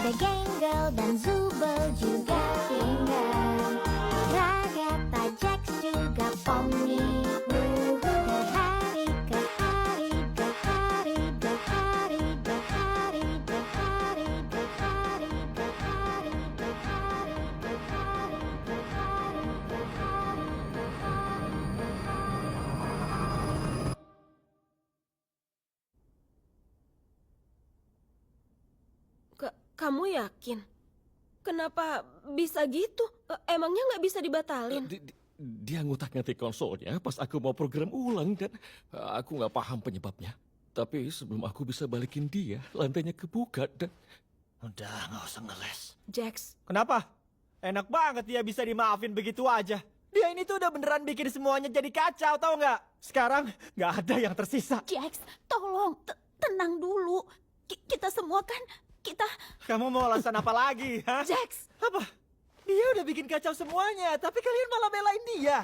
Ada Gangle dan Zubel juga tinggal. Ragata, Jax juga Pony. Dari hari ke hari, ke hari, ke hari, ke hari, ke hari, ke hari, ke hari, ke hari, ke hari, ke hari, ke hari, ke hari. Kamu yakin? Kenapa bisa gitu? Emangnya nggak bisa dibatalin? Dia ngutak-ngatik konsolnya pas aku mau program ulang dan aku nggak paham penyebabnya. Tapi sebelum aku bisa balikin dia, lantainya kebuka dan... Udah, nggak usah ngeles. Jax, Kenapa? Enak banget dia bisa dimaafin begitu aja. Dia ini tuh udah beneran bikin semuanya jadi kacau, tau nggak? Sekarang nggak ada yang tersisa. Jax, tolong tenang dulu. Kita semua kan, kita... Kamu mau alasan apa lagi, hah? Jax! Apa? Dia udah bikin kacau semuanya, tapi kalian malah belain dia.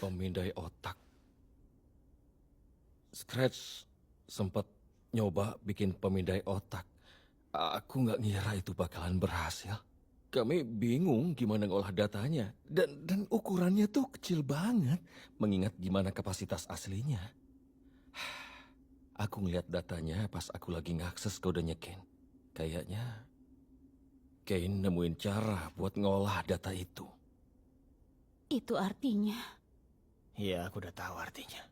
Pemindai otak. Scratch sempat nyoba bikin pemindai otak. Aku nggak ngira itu bakalan berhasil. Kami bingung gimana ngolah datanya. Dan ukurannya tuh kecil banget. Mengingat gimana kapasitas aslinya. Aku ngeliat datanya pas aku lagi ngakses kodenya Kane. Kayaknya Kane nemuin cara buat ngolah data itu. Itu artinya... Iya, aku udah tahu artinya.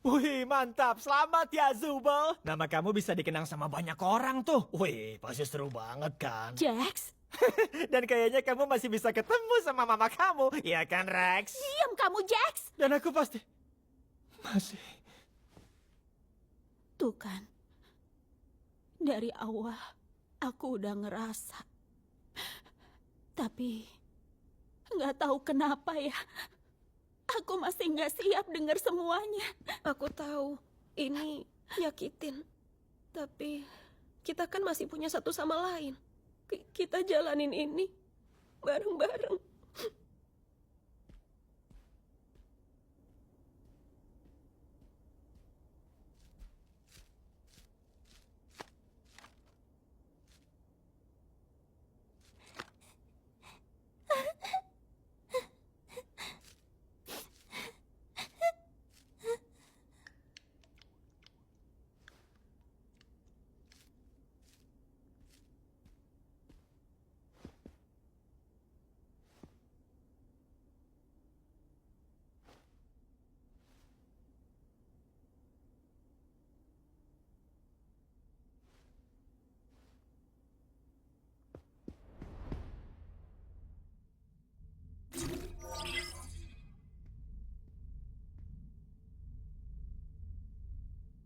Wih, mantap. Selamat ya, Zubel. Nama kamu bisa dikenang sama banyak orang tuh. Wih, pasti seru banget kan? Jax! Dan kayaknya kamu masih bisa ketemu sama mama kamu. Iya kan, Rex? Diam kamu, Jax! Dan aku pasti... masih... Tuh kan, dari awal aku udah ngerasa. Tapi nggak tahu kenapa ya, aku masih nggak siap dengar semuanya. aku tahu ini nyakitin. Tapi kita kan masih punya satu sama lain. Kita jalanin ini bareng-bareng.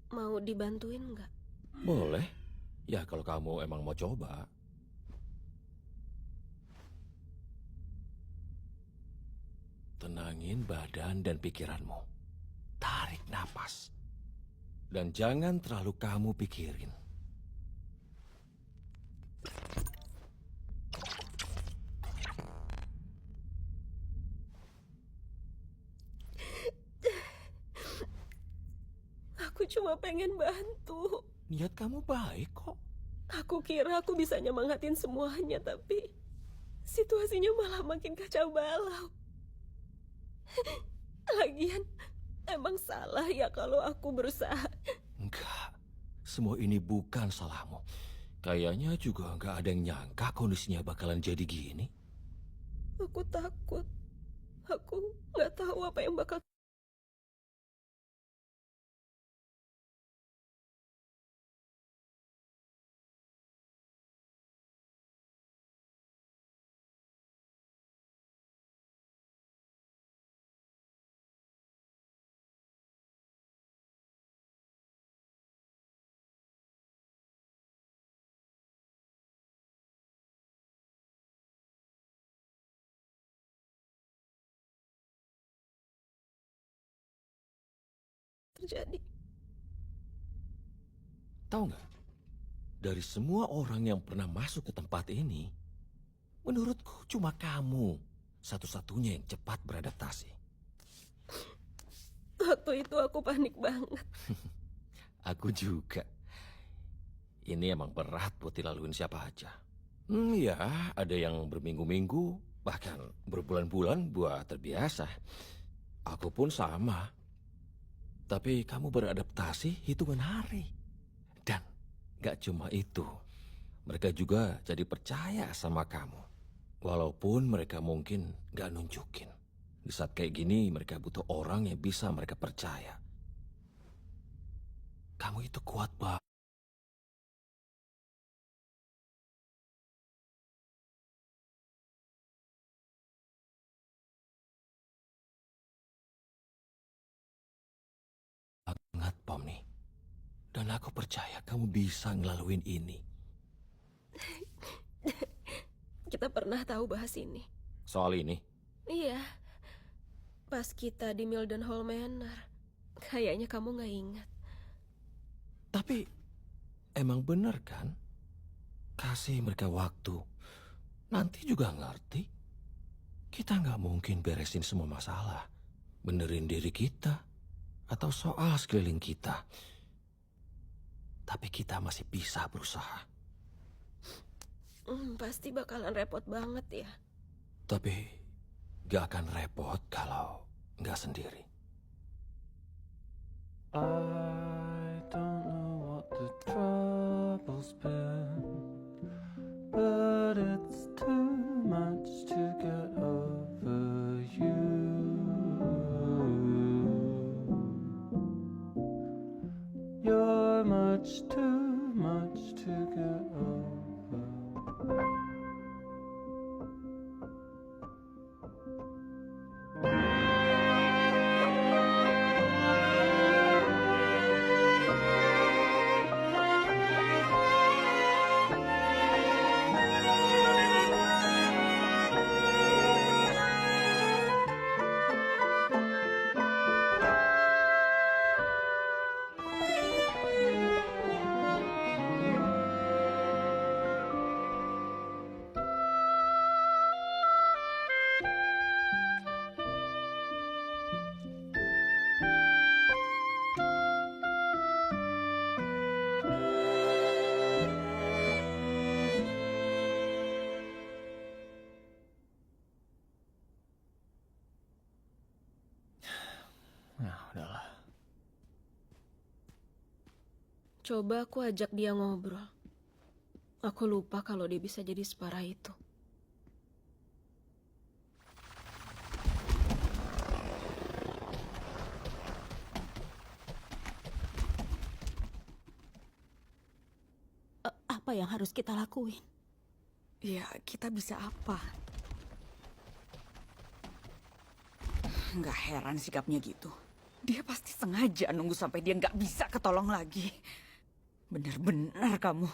Mau dibantuin nggak? Boleh. Ya kalau kamu emang mau coba. Tenangin badan dan pikiranmu. Tarik napas. Dan jangan terlalu kamu pikirin. Aku cuma pengen bantu. Niat kamu baik kok. Aku kira aku bisa nyemangatin semuanya, tapi situasinya malah makin kacau balau. Lagian, emang salah ya kalau aku berusaha. Enggak. Semua ini bukan salahmu. Kayaknya juga nggak ada yang nyangka kondisinya bakalan jadi gini. Aku takut. Aku nggak tahu apa yang bakal... terjadi. Tahu nggak? Dari semua orang yang pernah masuk ke tempat ini, menurutku cuma kamu satu-satunya yang cepat beradaptasi. Waktu itu aku panik banget. Aku juga. Ini emang berat buat dilaluin siapa aja. Ya, ada yang berminggu-minggu, bahkan berbulan-bulan buat terbiasa. Aku pun sama. Tapi kamu beradaptasi hitungan hari. Dan gak cuma itu. Mereka juga jadi percaya sama kamu. Walaupun mereka mungkin gak nunjukin. Di saat kayak gini mereka butuh orang yang bisa mereka percaya. Kamu itu kuat banget. Banget, Pomni. Dan aku percaya kamu bisa ngelaluin ini. Kita pernah tahu bahas ini. Soal ini, Iya. Pas kita di Mildenhall Manor. Kayaknya kamu gak ingat. tapi emang bener kan? Kasih mereka waktu. Nanti juga ngerti. Kita nggak mungkin beresin semua masalah. Benerin diri kita. Atau soal sekeliling kita. Tapi kita masih bisa berusaha. Pasti bakalan repot banget ya. Tapi gak akan repot kalau nggak sendiri. I don't know what the trouble's been, but it's too much to get over you. You're much too much to get over. Nah, udahlah. Coba aku ajak dia ngobrol. Aku lupa kalau dia bisa jadi separah itu. Apa yang harus kita lakuin? Ya, kita bisa apa? Nggak heran sikapnya gitu. Dia pasti sengaja nunggu sampai dia nggak bisa ketolong lagi. Bener-bener kamu.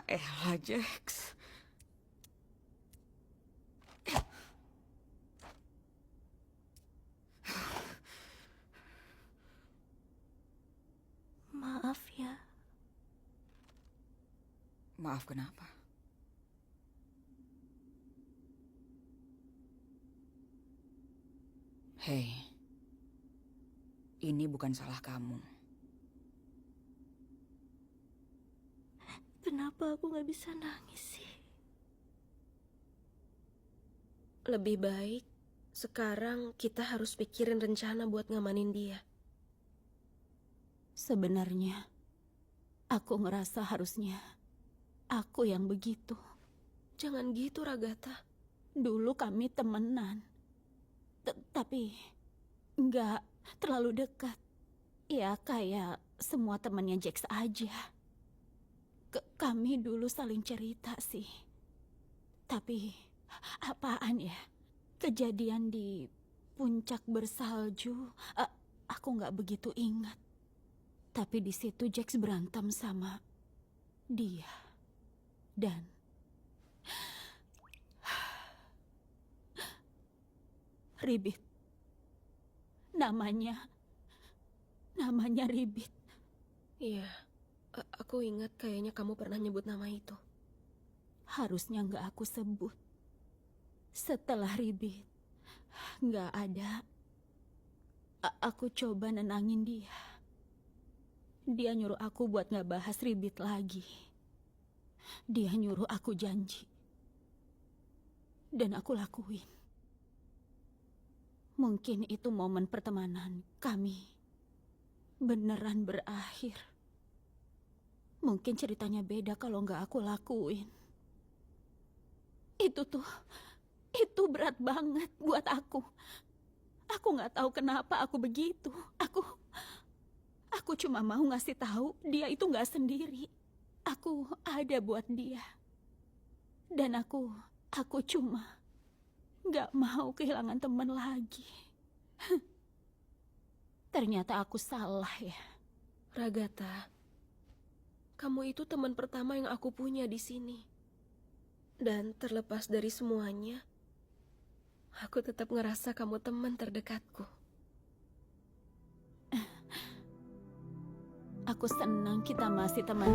Elah, Jax. Maaf ya. Maaf, kenapa? Hei, ini bukan salah kamu. Kenapa aku nggak bisa nangis sih? Lebih baik sekarang kita harus pikirin rencana buat ngamanin dia. Sebenarnya, aku ngerasa harusnya aku yang begitu. Jangan gitu, Ragatha. Dulu kami temenan. Tapi nggak terlalu dekat. Ya kayak semua temannya Jax aja. Kami dulu saling cerita sih. Tapi apaan ya? Kejadian di puncak bersalju, aku nggak begitu ingat. Tapi di situ Jax berantem sama dia. Dan Ribit. Namanya Ribit. Iya, aku ingat kayaknya kamu pernah nyebut nama itu. Harusnya nggak aku sebut. Setelah Ribit nggak ada, Aku coba nenangin dia. Dia nyuruh aku buat gak bahas Ribit lagi. Dia nyuruh aku janji. Dan aku lakuin. Mungkin itu momen pertemanan kami beneran berakhir. Mungkin ceritanya beda kalau nggak aku lakuin. Itu berat banget buat aku. Aku nggak tahu kenapa aku begitu. Aku cuma mau ngasih tahu dia itu nggak sendiri. Aku ada buat dia. Dan aku cuma nggak mau kehilangan teman lagi. Ternyata aku salah ya. Ragatha, kamu itu teman pertama yang aku punya di sini. Dan terlepas dari semuanya, aku tetap ngerasa kamu teman terdekatku. Aku senang kita masih teman.